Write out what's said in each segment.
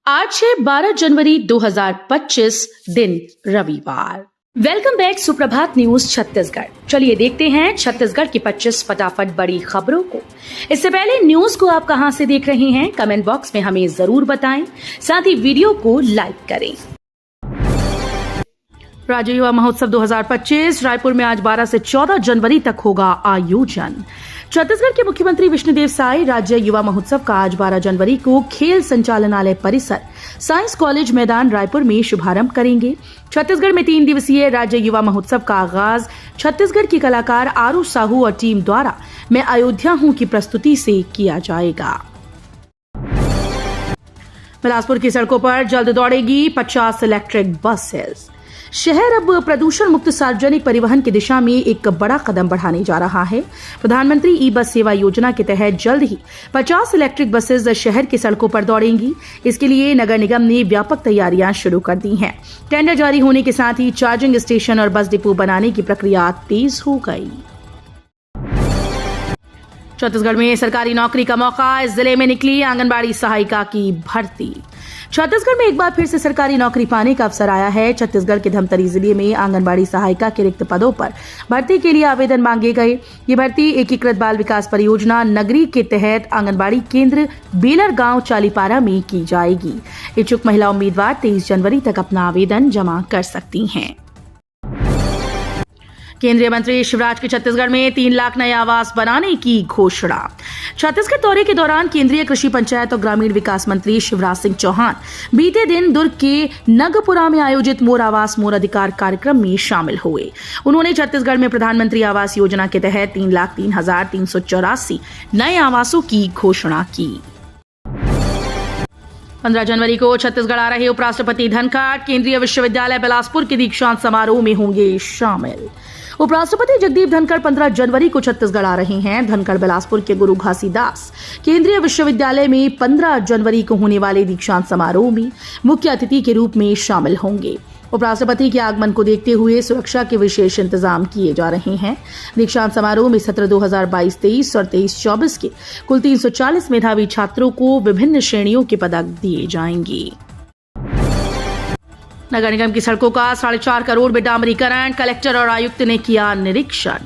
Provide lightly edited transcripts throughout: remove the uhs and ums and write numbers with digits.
आज है 12 जनवरी 2025 दिन रविवार। वेलकम बैक सुप्रभात न्यूज छत्तीसगढ़। चलिए देखते हैं छत्तीसगढ़ की 25 फटाफट बड़ी खबरों को। इससे पहले न्यूज को आप कहां से देख रहे हैं कमेंट बॉक्स में हमें जरूर बताएं, साथ ही वीडियो को लाइक करें। राज्य युवा महोत्सव 2025 रायपुर में आज 12 से 14 जनवरी तक होगा आयोजन। छत्तीसगढ़ के मुख्यमंत्री विष्णुदेव साय राज्य युवा महोत्सव का आज 12 जनवरी को खेल संचालनालय परिसर साइंस कॉलेज मैदान रायपुर में शुभारंभ करेंगे। छत्तीसगढ़ में 3 दिवसीय राज्य युवा महोत्सव का आगाज छत्तीसगढ़ की कलाकार आरू साहू और टीम द्वारा मैं अयोध्या हूं की प्रस्तुति से किया जाएगा। बिलासपुर की सड़कों पर जल्द दौड़ेगी 50 इलेक्ट्रिक बसेस। शहर अब प्रदूषण मुक्त सार्वजनिक परिवहन की दिशा में एक बड़ा कदम बढ़ाने जा रहा है। प्रधानमंत्री ई बस सेवा योजना के तहत जल्द ही 50 इलेक्ट्रिक बसेस शहर की सड़कों पर दौड़ेंगी। इसके लिए नगर निगम ने व्यापक तैयारियां शुरू कर दी हैं। टेंडर जारी होने के साथ ही चार्जिंग स्टेशन और बस डिपो बनाने की प्रक्रिया तेज हो गई। छत्तीसगढ़ में सरकारी नौकरी का मौका, इस जिले में निकली आंगनबाड़ी सहायिका की भर्ती। छत्तीसगढ़ में एक बार फिर से सरकारी नौकरी पाने का अवसर आया है। छत्तीसगढ़ के धमतरी जिले में आंगनबाड़ी सहायिका के रिक्त पदों पर भर्ती के लिए आवेदन मांगे गए। ये भर्ती एकीकृत बाल विकास परियोजना नगरी के तहत आंगनबाड़ी केंद्र बेलर गांव चालीपारा में की जाएगी। इच्छुक महिला उम्मीदवार 23 जनवरी तक अपना आवेदन जमा कर सकती हैं। केंद्रीय मंत्री शिवराज की छत्तीसगढ़ में 3 लाख नए आवास बनाने की घोषणा। छत्तीसगढ़ दौरे के दौरान केंद्रीय कृषि, पंचायत और ग्रामीण विकास मंत्री शिवराज सिंह चौहान बीते दिन दुर्ग के नगपुरा में आयोजित मोर आवास मोर अधिकार कार्यक्रम में शामिल हुए। उन्होंने छत्तीसगढ़ में प्रधानमंत्री आवास योजना के तहत 3,03,384 नए आवासों की घोषणा की। 15 जनवरी को छत्तीसगढ़ आ रहे उपराष्ट्रपति धनखड़ केंद्रीय विश्वविद्यालय बिलासपुर के दीक्षांत समारोह में होंगे शामिल। उपराष्ट्रपति जगदीप धनखड़ 15 जनवरी को छत्तीसगढ़ आ रहे हैं। धनखड़ बिलासपुर के गुरु घासीदास केंद्रीय विश्वविद्यालय में 15 जनवरी को होने वाले दीक्षांत समारोह में मुख्य अतिथि के रूप में शामिल होंगे। उपराष्ट्रपति के आगमन को देखते हुए सुरक्षा के विशेष इंतजाम किए जा रहे हैं। दीक्षांत समारोह में सत्र 2022-23 और 23-24 के कुल 340 मेधावी छात्रों को विभिन्न श्रेणियों के पदक दिए जाएंगे। नगर निगम की सड़कों का 4.5 करोड़ में डामरीकरण, कलेक्टर और आयुक्त ने किया निरीक्षण।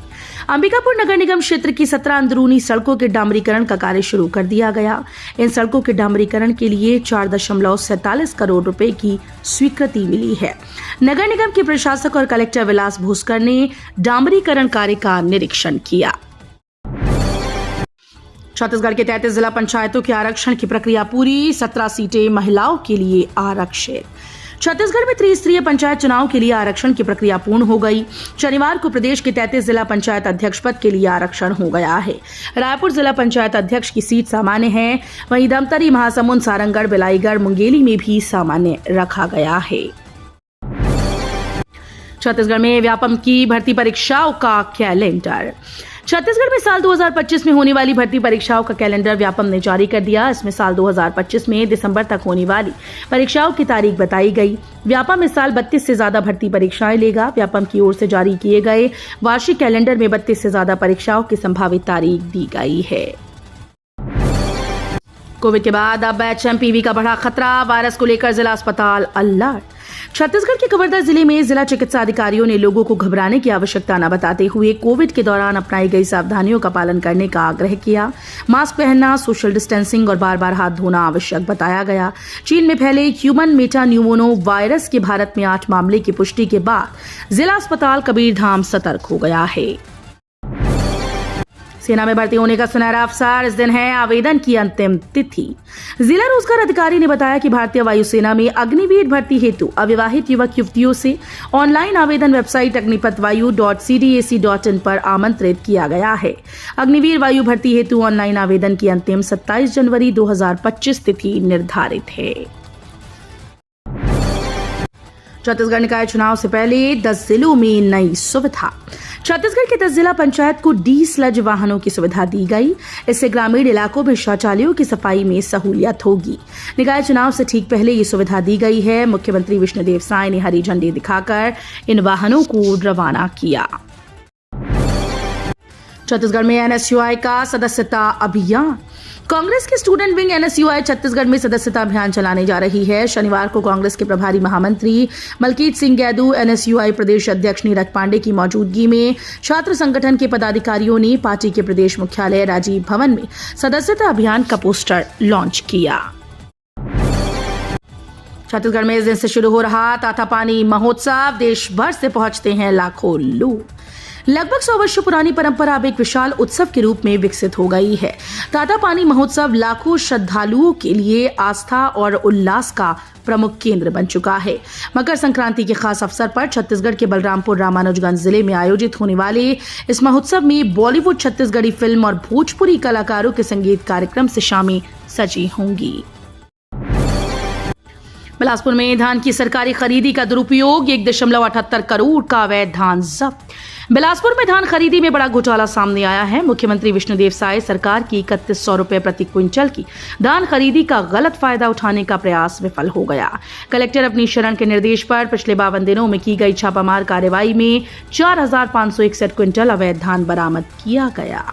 अंबिकापुर नगर निगम क्षेत्र की 17 अंदरूनी सड़कों के डामरीकरण का कार्य शुरू कर दिया गया। इन सड़कों के डामरीकरण के लिए 4.47 करोड़ रुपए की स्वीकृति मिली है। नगर निगम के प्रशासक और कलेक्टर विलास भूस्कर ने डामरीकरण कार्य का निरीक्षण किया। छत्तीसगढ़ के 33 जिला पंचायतों के आरक्षण की प्रक्रिया पूरी, 17 सीटें महिलाओं के लिए आरक्षित। छत्तीसगढ़ में त्रिस्तरीय पंचायत चुनाव के लिए आरक्षण की प्रक्रिया पूर्ण हो गई। शनिवार को प्रदेश के 33 जिला पंचायत अध्यक्ष पद के लिए आरक्षण हो गया है। रायपुर जिला पंचायत अध्यक्ष की सीट सामान्य है, वहीं धमतरी, महासमुंद, सारंगढ़, बिलाईगढ़, मुंगेली में भी सामान्य रखा गया है। छत्तीसगढ़ में व्यापम की भर्ती परीक्षाओं का कैलेंडर। छत्तीसगढ़ में साल 2025 में होने वाली भर्ती परीक्षाओं का कैलेंडर व्यापम ने जारी कर दिया। इसमें साल 2025 में दिसंबर तक होने वाली परीक्षाओं की तारीख बताई गई। व्यापम इस साल 32 से ज्यादा भर्ती परीक्षाएं लेगा। व्यापम की ओर से जारी किए गए वार्षिक कैलेंडर में 32 से ज्यादा परीक्षाओं की संभावित तारीख दी गई है। कोविड के बाद अब HMPV का बढ़ा खतरा, वायरस को लेकर जिला अस्पताल अलर्ट। छत्तीसगढ़ के कवर्धा जिले में जिला चिकित्सा अधिकारियों ने लोगों को घबराने की आवश्यकता न बताते हुए कोविड के दौरान अपनाई गई सावधानियों का पालन करने का आग्रह किया। मास्क पहनना, सोशल डिस्टेंसिंग और बार बार हाथ धोना आवश्यक बताया गया। चीन में फैले ह्यूमन मेटान्यूमोनो वायरस के भारत में 8 मामले की पुष्टि के बाद जिला अस्पताल कबीरधाम सतर्क हो गया है। सेना में भर्ती होने का सुनहरा अवसर, इस दिन है आवेदन की अंतिम तिथि। जिला रोजगार अधिकारी ने बताया कि भारतीय वायुसेना में अग्निवीर भर्ती हेतु अविवाहित युवक युवतियों से ऑनलाइन आवेदन वेबसाइट अग्निपथवायु.cdac.in पर आमंत्रित किया गया है। अग्निवीर वायु भर्ती हेतु ऑनलाइन आवेदन की अंतिम 27 जनवरी 2025 तिथि निर्धारित है। छत्तीसगढ़ निकाय चुनाव से पहले 10 जिलों में नई सुविधा। छत्तीसगढ़ के 10 जिला पंचायत को डी-स्लज वाहनों की सुविधा दी गई। इससे ग्रामीण इलाकों में शौचालयों की सफाई में सहूलियत होगी। निकाय चुनाव से ठीक पहले ये सुविधा दी गई है। मुख्यमंत्री विष्णुदेव साय ने हरी झंडी दिखाकर इन वाहनों को रवाना किया। छत्तीसगढ़ में NSUI का सदस्यता अभियान। कांग्रेस की स्टूडेंट विंग एनएसयूआई छत्तीसगढ़ में सदस्यता अभियान चलाने जा रही है। शनिवार को कांग्रेस के प्रभारी महामंत्री मलकीत सिंह गैदू, एनएसयूआई प्रदेश अध्यक्ष नीरज पांडे की मौजूदगी में छात्र संगठन के पदाधिकारियों ने पार्टी के प्रदेश मुख्यालय राजीव भवन में सदस्यता अभियान का पोस्टर लॉन्च किया। छत्तीसगढ़ में इस दिन से शुरू हो रहा तातापानी महोत्सव, देश भर से पहुंचते हैं लाखों लोग। लगभग 100 वर्षों पुरानी परंपरा अब एक विशाल उत्सव के रूप में विकसित हो गई है। तातापानी महोत्सव लाखों श्रद्धालुओं के लिए आस्था और उल्लास का प्रमुख केंद्र बन चुका है। मकर संक्रांति के खास अवसर पर छत्तीसगढ़ के बलरामपुर रामानुजगंज जिले में आयोजित होने वाले इस महोत्सव में बॉलीवुड, छत्तीसगढ़ी फिल्म और भोजपुरी कलाकारों के संगीत कार्यक्रम से शामें सजी होंगी। बिलासपुर में धान की सरकारी खरीदी का दुरुपयोग, 1.78 करोड़ का अवैध धान जब्त। बिलासपुर में धान खरीदी में बड़ा घोटाला सामने आया है। मुख्यमंत्री विष्णुदेव साय सरकार की 3100 रुपए प्रति क्विंटल की धान खरीदी का गलत फायदा उठाने का प्रयास विफल हो गया। कलेक्टर अपनी शरण के निर्देश पर पिछले 52 दिनों में की गई छापामार कार्रवाई में 4561 क्विंटल अवैध धान बरामद किया गया।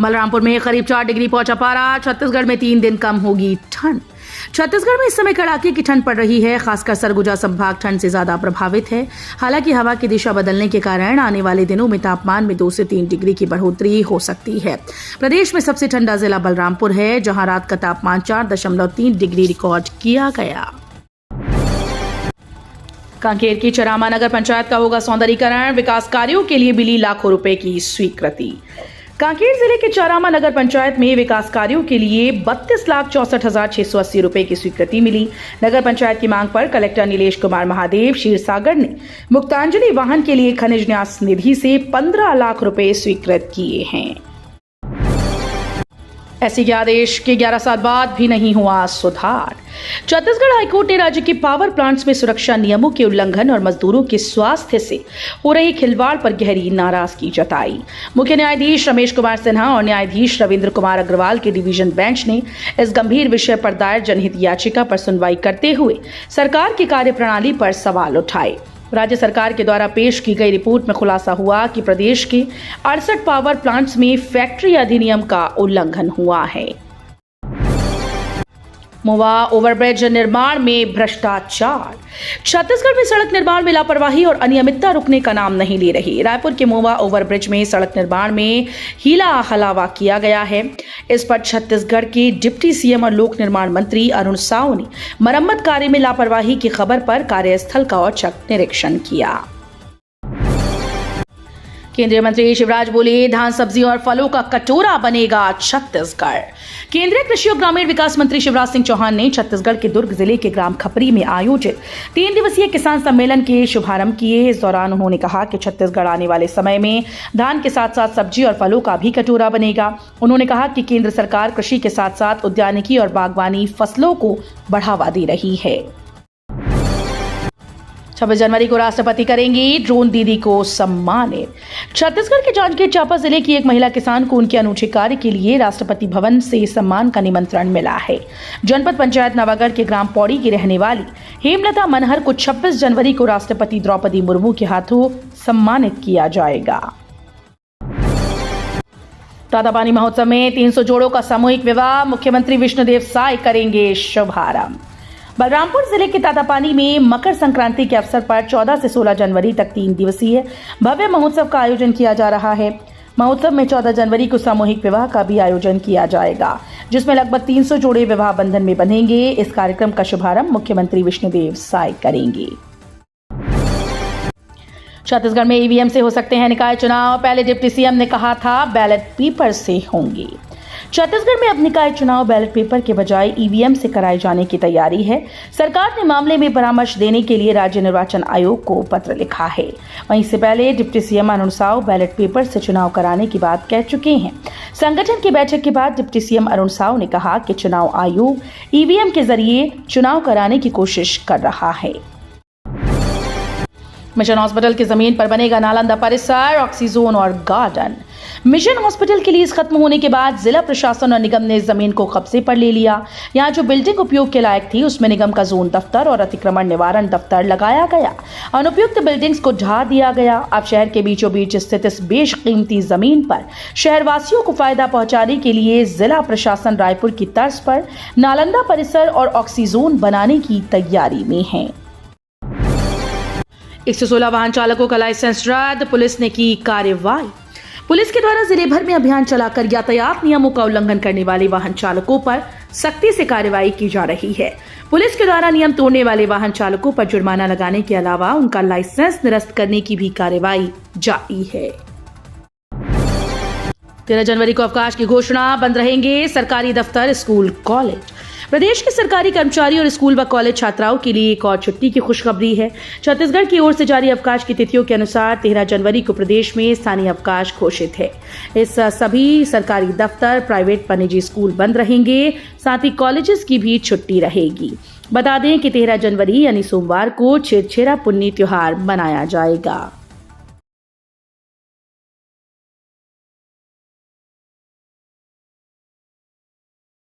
बलरामपुर में करीब 4 डिग्री पहुंचा पारा। छत्तीसगढ़ में 3 दिन कम होगी ठंड। छत्तीसगढ़ में इस समय कड़ाके की ठंड पड़ रही है। खासकर सरगुजा संभाग ठंड से ज्यादा प्रभावित है। हालांकि हवा की दिशा बदलने के कारण आने वाले दिनों में तापमान में 2 से 3 डिग्री की बढ़ोतरी हो सकती है। प्रदेश में सबसे ठंडा जिला बलरामपुर है, जहां रात का तापमान 4.3 डिग्री रिकॉर्ड किया गया। कांकेर की चरामा नगर पंचायत का होगा सौंदर्यीकरण, विकास कार्यों के लिए मिली लाखों रुपए की स्वीकृति। कांकेर जिले के चारामा नगर पंचायत में विकास कार्यों के लिए 32,64,680 रुपए की स्वीकृति मिली। नगर पंचायत की मांग पर कलेक्टर नीलेश कुमार महादेव क्षीरसागर ने मुक्तांजलि वाहन के लिए खनिज न्यास निधि से 15 लाख रुपए स्वीकृत किए हैं। ऐसे के आदेश के 11 साल बाद भी नहीं हुआ सुधार। छत्तीसगढ़ हाईकोर्ट ने राज्य के पावर प्लांट्स में सुरक्षा नियमों के उल्लंघन और मजदूरों के स्वास्थ्य से हो रही खिलवाड़ पर गहरी नाराजगी जताई। मुख्य न्यायाधीश रमेश कुमार सिन्हा और न्यायाधीश रविंद्र कुमार अग्रवाल के डिवीजन बेंच ने इस गंभीर विषय पर दायर जनहित याचिका पर सुनवाई करते हुए सरकार की कार्यप्रणाली पर सवाल उठाए। राज्य सरकार के द्वारा पेश की गई रिपोर्ट में खुलासा हुआ कि प्रदेश के 68 पावर प्लांट्स में फैक्ट्री अधिनियम का उल्लंघन हुआ है। मोवा ओवरब्रिज निर्माण में भ्रष्टाचार। छत्तीसगढ़ में सड़क निर्माण में लापरवाही और अनियमितता रुकने का नाम नहीं ले रही। रायपुर के मोवा ओवरब्रिज में सड़क निर्माण में हीला हलावा किया गया है। इस पर छत्तीसगढ़ के डिप्टी सीएम और लोक निर्माण मंत्री अरुण साव ने मरम्मत कार्य में लापरवाही की खबर पर कार्यस्थल का औचक निरीक्षण किया। केंद्रीय मंत्री शिवराज बोले, धान, सब्जी और फलों का कटोरा बनेगा छत्तीसगढ़। केंद्रीय कृषि और ग्रामीण विकास मंत्री शिवराज सिंह चौहान ने छत्तीसगढ़ के दुर्ग जिले के ग्राम खपरी में आयोजित 3 दिवसीय किसान सम्मेलन के शुभारंभ किए। इस दौरान उन्होंने कहा कि छत्तीसगढ़ आने वाले समय में धान के साथ साथ सब्जी और फलों का भी कटोरा बनेगा। उन्होंने कहा कि केंद्र सरकार कृषि के साथ साथ उद्यानिकी और बागवानी फसलों को बढ़ावा दे रही है। 26 जनवरी को राष्ट्रपति करेंगी ड्रोन दीदी को सम्मानित। छत्तीसगढ़ के जांजगीर चांपा जिले की एक महिला किसान को उनके अनूठे कार्य के लिए राष्ट्रपति भवन से सम्मान का निमंत्रण मिला है। जनपद पंचायत नवागढ़ के ग्राम पौड़ी की रहने वाली हेमलता मनहर को 26 जनवरी को राष्ट्रपति द्रौपदी मुर्मू के हाथों सम्मानित किया जाएगा। तातापानी महोत्सव में 300 जोड़ों का सामूहिक विवाह, मुख्यमंत्री विष्णुदेव साय करेंगे शुभारंभ। बलरामपुर जिले के तातापानी में मकर संक्रांति के अवसर पर 14 से 16 जनवरी तक 3 दिवसीय भव्य महोत्सव का आयोजन किया जा रहा है। महोत्सव में 14 जनवरी को सामूहिक विवाह का भी आयोजन किया जाएगा, जिसमें लगभग 300 जोड़े विवाह बंधन में बंधेंगे। इस कार्यक्रम का शुभारंभ मुख्यमंत्री विष्णुदेव साय करेंगे। छत्तीसगढ़ में ईवीएम से हो सकते हैं निकाय चुनाव, पहले डिप्टी सीएम ने कहा था बैलेट पेपर से होंगे। छत्तीसगढ़ में अब निकाय चुनाव बैलेट पेपर के बजाय ईवीएम से कराए जाने की तैयारी है। सरकार ने मामले में परामर्श देने के लिए राज्य निर्वाचन आयोग को पत्र लिखा है। वहीं इससे पहले deputy CM Arun Sao ballot paper से चुनाव कराने की बात कह चुके हैं। संगठन की बैठक के बाद डिप्टी सीएम अरुण साव ने कहा कि चुनाव आयोग ईवीएम के जरिए चुनाव कराने की कोशिश कर रहा है। मिशन हॉस्पिटल की जमीन पर बनेगा नालंदा परिसर, ऑक्सीजोन और गार्डन। मिशन हॉस्पिटल की लीज खत्म होने के बाद जिला प्रशासन और निगम ने जमीन को कब्जे पर ले लिया। यहाँ जो बिल्डिंग उपयोग के लायक थी उसमें निगम का जोन दफ्तर और अतिक्रमण निवारण दफ्तर लगाया गया। अनुपयुक्त बिल्डिंग्स को ढा दिया गया। अब शहर के बीचों बीच स्थित इस बेशकीमती जमीन पर शहरवासियों को फायदा पहुंचाने के लिए जिला प्रशासन रायपुर की तर्ज पर नालंदा परिसर और ऑक्सीजोन बनाने की तैयारी में है। 116 वाहन चालकों का लाइसेंस रद्द, पुलिस ने की कार्रवाई। पुलिस के द्वारा जिले भर में अभियान चलाकर यातायात नियमों का उल्लंघन करने वाले वाहन चालकों पर सख्ती से कार्रवाई की जा रही है। पुलिस के द्वारा नियम तोड़ने वाले वाहन चालकों पर जुर्माना लगाने के अलावा उनका लाइसेंस निरस्त करने की भी कार्रवाई जारी है। 13 जनवरी को अवकाश की घोषणा, बंद रहेंगे सरकारी दफ्तर, स्कूल, कॉलेज। प्रदेश के सरकारी कर्मचारी और स्कूल व कॉलेज छात्राओं के लिए एक और छुट्टी की खुशखबरी है। छत्तीसगढ़ की ओर से जारी अवकाश की तिथियों के अनुसार 13 जनवरी को प्रदेश में स्थानीय अवकाश घोषित है। इस सभी सरकारी दफ्तर, प्राइवेट व निजी स्कूल बंद रहेंगे, साथ ही कॉलेजेस की भी छुट्टी रहेगी। बता दें कि 13 जनवरी यानी सोमवार को छेरछेरा पुन्नी त्योहार मनाया जाएगा।